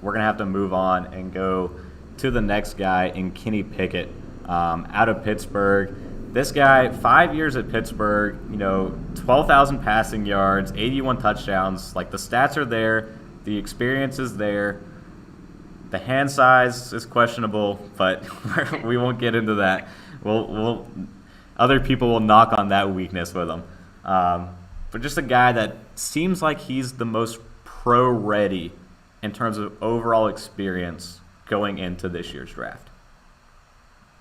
we're going to have to move on and go to the next guy in Kenny Pickett out of Pittsburgh. This guy, 5 years at Pittsburgh, 12,000 passing yards, 81 touchdowns. Like, the stats are there. The experience is there. The hand size is questionable, but we won't get into that. Other people will knock on that weakness with him. But just a guy that seems like he's the most pro-ready in terms of overall experience going into this year's draft.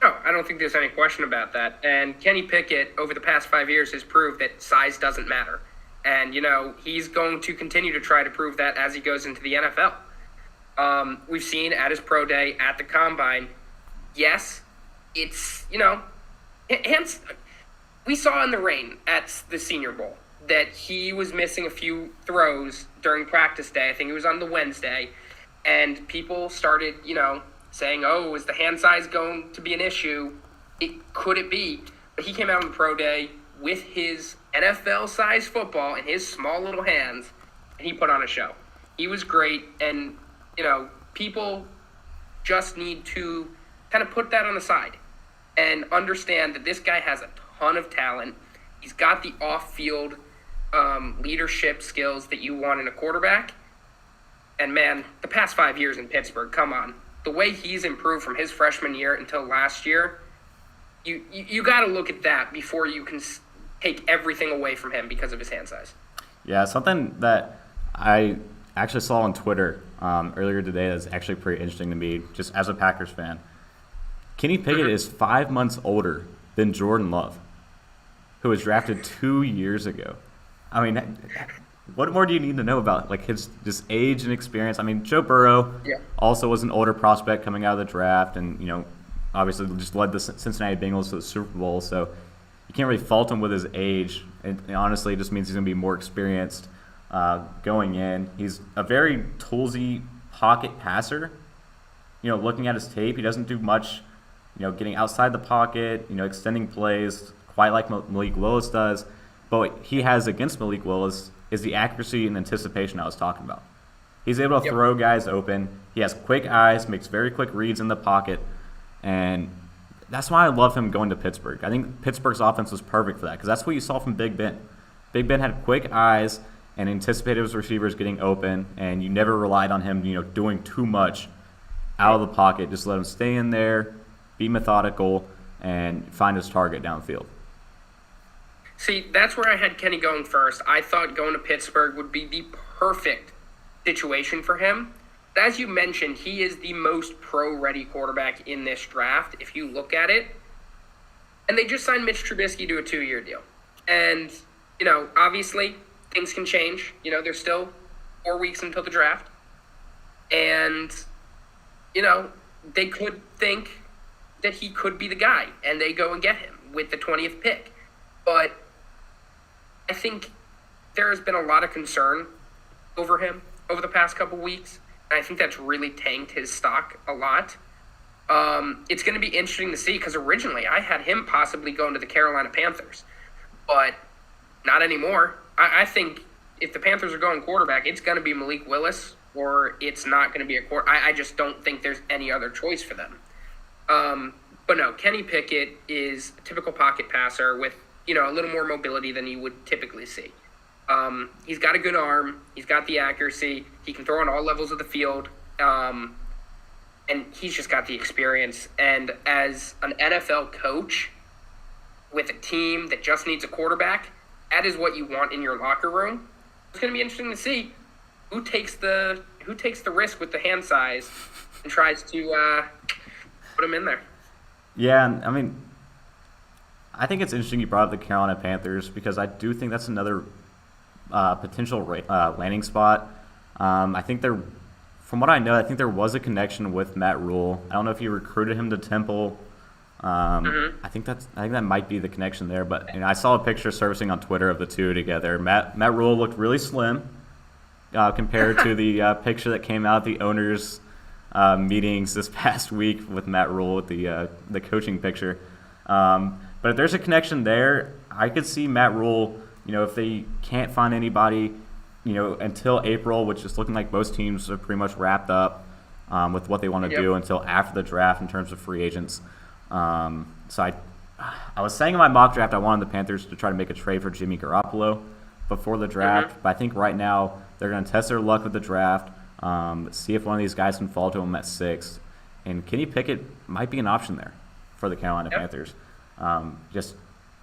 No, I don't think there's any question about that. And Kenny Pickett, over the past 5 years, has proved that size doesn't matter. And, he's going to continue to try to prove that as he goes into the NFL. We've seen at his pro day, at the combine, yes, it's, hands. We saw in the rain at the Senior Bowl that he was missing a few throws during practice day. I think it was on the Wednesday. And people started, saying, oh, is the hand size going to be an issue? Could it be? But he came out on the pro day with his NFL-sized football in his small little hands, and he put on a show. He was great, and, people just need to kind of put that on the side and understand that this guy has a ton of talent. He's got the off-field leadership skills that you want in a quarterback. And, man, the past 5 years in Pittsburgh, come on. The way he's improved from his freshman year until last year, you got to look at that before you can take everything away from him because of his hand size. Yeah, something that I actually saw on Twitter earlier today that's actually pretty interesting to me, just as a Packers fan. Kenny Pickett is 5 months older than Jordan Love, who was drafted 2 years ago. I mean, what more do you need to know about his just age and experience? I mean, Joe Burrow also was an older prospect coming out of the draft, and obviously just led the Cincinnati Bengals to the Super Bowl. So you can't really fault him with his age. And honestly, it just means he's going to be more experienced going in. He's a very toolsy pocket passer. Looking at his tape, he doesn't do much. Getting outside the pocket, extending plays quite like Malik Willis does. But what he has against Malik Willis is the accuracy and anticipation I was talking about. He's able to throw guys open. He has quick eyes, makes very quick reads in the pocket, and that's why I love him going to Pittsburgh. I think Pittsburgh's offense was perfect for that because that's what you saw from Big Ben. Big Ben had quick eyes and anticipated his receivers getting open, and you never relied on him, doing too much out of the pocket. Just let him stay in there, be methodical, and find his target downfield. See, that's where I had Kenny going first. I thought going to Pittsburgh would be the perfect situation for him. But as you mentioned, he is the most pro-ready quarterback in this draft, if you look at it. And they just signed Mitch Trubisky to a 2-year deal. And, obviously, things can change. There's still 4 weeks until the draft. And, they could think that he could be the guy, and they go and get him with the 20th pick. But I think there has been a lot of concern over him over the past couple weeks, and I think that's really tanked his stock a lot. It's going to be interesting to see because originally I had him possibly going to the Carolina Panthers, but not anymore. I think if the Panthers are going quarterback, it's going to be Malik Willis or it's not going to be a quarterback. I just don't think there's any other choice for them. But no, Kenny Pickett is a typical pocket passer with a little more mobility than you would typically see. He's got a good arm. He's got the accuracy. He can throw on all levels of the field. And he's just got the experience. And as an NFL coach with a team that just needs a quarterback, that is what you want in your locker room. It's going to be interesting to see who takes the risk with the hand size and tries to put him in there. Yeah, I mean, I think it's interesting you brought up the Carolina Panthers because I do think that's another potential landing spot. I think from what I know, I think there was a connection with Matt Rule. I don't know if he recruited him to Temple. I think that might be the connection there. But I saw a picture surfacing on Twitter of the two together. Matt Rule looked really slim compared to the picture that came out at the owners' meetings this past week with Matt Rule with the coaching picture. But if there's a connection there, I could see Matt Rule, if they can't find anybody, until April, which is looking like most teams are pretty much wrapped up, with what they want to do until after the draft in terms of free agents. So I was saying in my mock draft I wanted the Panthers to try to make a trade for Jimmy Garoppolo before the draft, but I think right now they're going to test their luck with the draft, see if one of these guys can fall to them at 6. And Kenny Pickett might be an option there for the Carolina Panthers. Just,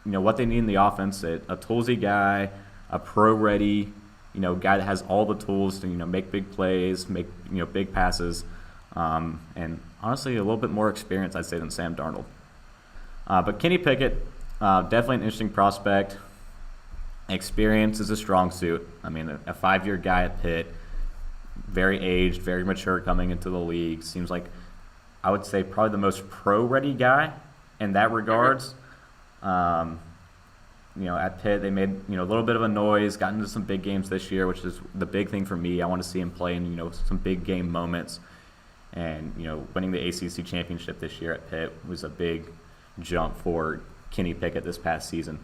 what they need in the offense, a toolsy guy, a pro-ready, guy that has all the tools to, make big plays, make, big passes, and honestly a little bit more experience, I'd say, than Sam Darnold. But Kenny Pickett, definitely an interesting prospect. Experience is a strong suit. I mean, a 5-year guy at Pitt, very aged, very mature coming into the league. Seems like, I would say, probably the most pro-ready guy in that regards. At Pitt, they made a little bit of a noise, got into some big games this year, which is the big thing for me. I want to see him play in some big game moments, and winning the ACC championship this year at Pitt was a big jump for Kenny Pickett this past season.